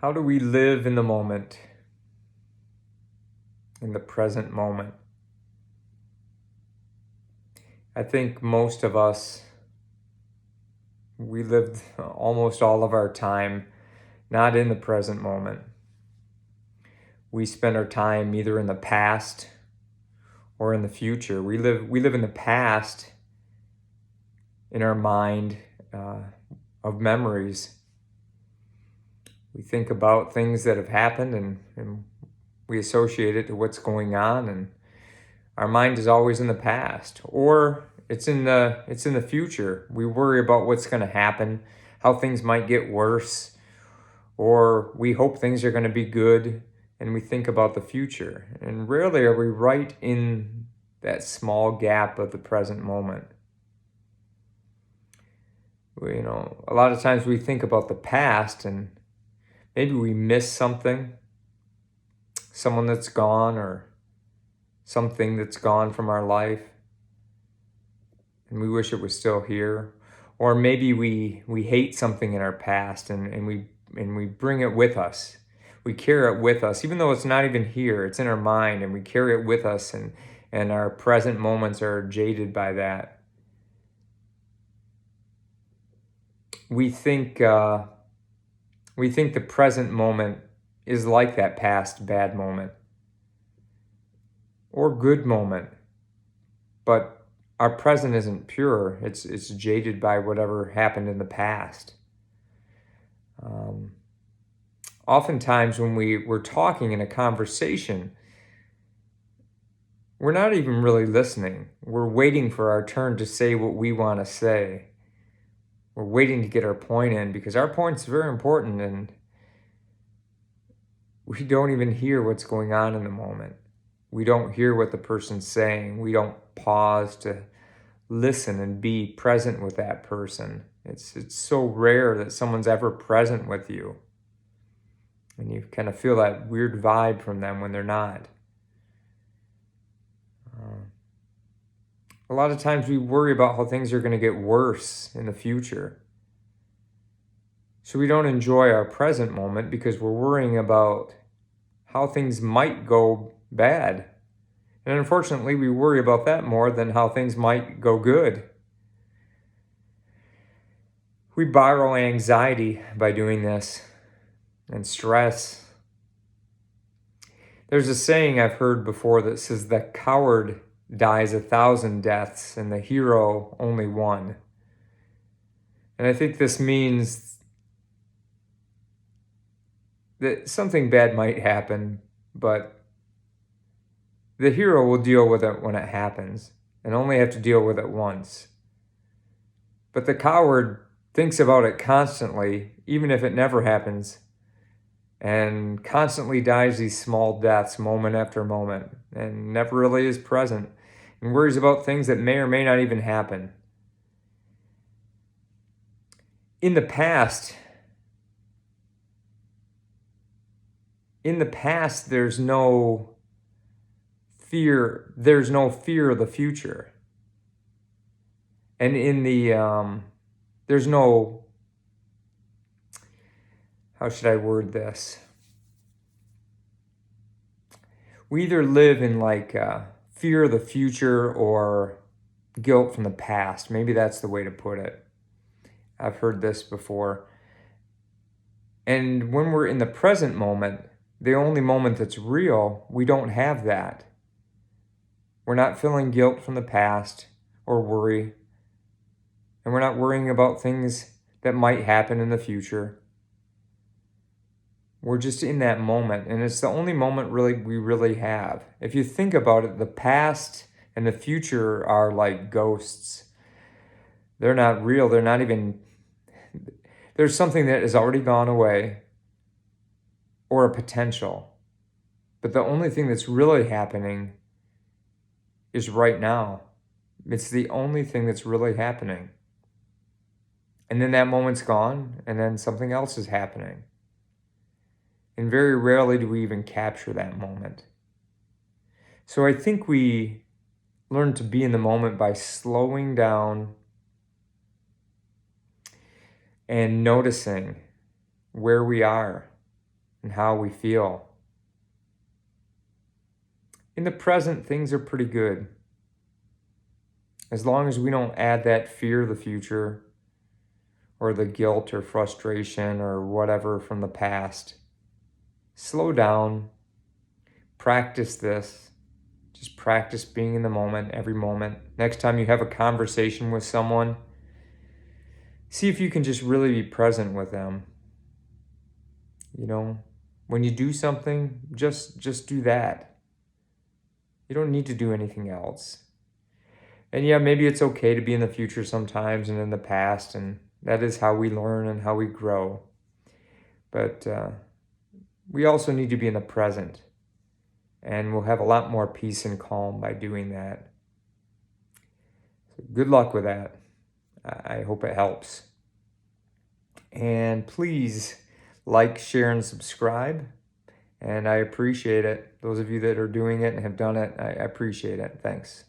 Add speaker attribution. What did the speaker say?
Speaker 1: How do we live in the moment, in the present moment? I think most of us, we lived almost all of our time not in the present moment. We spend our time either in the past or in the future. We live in the past in our mind of memories. We think about things that have happened and we associate it to what's going on, and our mind is always in the past, or it's in the future. We worry about what's going to happen, how things might get worse, or we hope things are going to be good, and we think about the future. And rarely are we right in that small gap of the present moment. A lot of times we think about the past and maybe we miss something, someone that's gone or something that's gone from our life, and we wish it was still here. Or maybe we hate something in our past and we bring it with us. We carry it with us, even though it's not even here, it's in our mind, and we carry it with us, and our present moments are jaded by that. We think the present moment is like that past bad moment or good moment, but our present isn't pure. It's jaded by whatever happened in the past. Oftentimes when we're talking in a conversation, we're not even really listening. We're waiting for our turn to say what we want to say. We're waiting to get our point in because our point's very important, and we don't even hear what's going on in the moment. We don't hear what the person's saying. We don't pause to listen and be present with that person. It's so rare that someone's ever present with you. And you kind of feel that weird vibe from them when they're not. A lot of times we worry about how things are going to get worse in the future. So we don't enjoy our present moment because we're worrying about how things might go bad. And unfortunately, we worry about that more than how things might go good. We borrow anxiety by doing this, and stress. There's a saying I've heard before that says the coward dies 1,000 deaths and the hero only one. And I think this means that something bad might happen, but the hero will deal with it when it happens and only have to deal with it once. But the coward thinks about it constantly, even if it never happens, and constantly dies these small deaths moment after moment and never really is present and worries about things that may or may not even happen. In the past, there's no fear. There's no fear of the future. And there's no, how should I word this? We either live in fear of the future or guilt from the past. Maybe that's the way to put it. I've heard this before. And when we're in the present moment, the only moment that's real, we don't have that. We're not feeling guilt from the past or worry. And we're not worrying about things that might happen in the future. We're just in that moment, and it's the only moment we really have. If you think about it, the past and the future are like ghosts. They're not real. They're not even... There's something that has already gone away or a potential. But the only thing that's really happening is right now. It's the only thing that's really happening. And then that moment's gone, and then something else is happening. And very rarely do we even capture that moment. So I think we learn to be in the moment by slowing down and noticing where we are. and how we feel. In the present, things are pretty good. As long as we don't add that fear of the future or the guilt or frustration or whatever from the past. Slow down, practice this. Just practice being in the moment, every moment. Next time you have a conversation with someone, see if you can just really be present with them. You know, when you do something, just do that. You don't need to do anything else. And yeah, maybe it's okay to be in the future sometimes and in the past, and that is how we learn and how we grow. But we also need to be in the present, and we'll have a lot more peace and calm by doing that. So good luck with that. I hope it helps. And please like, share, and subscribe. And I appreciate it. Those of you that are doing it and have done it, I appreciate it. Thanks.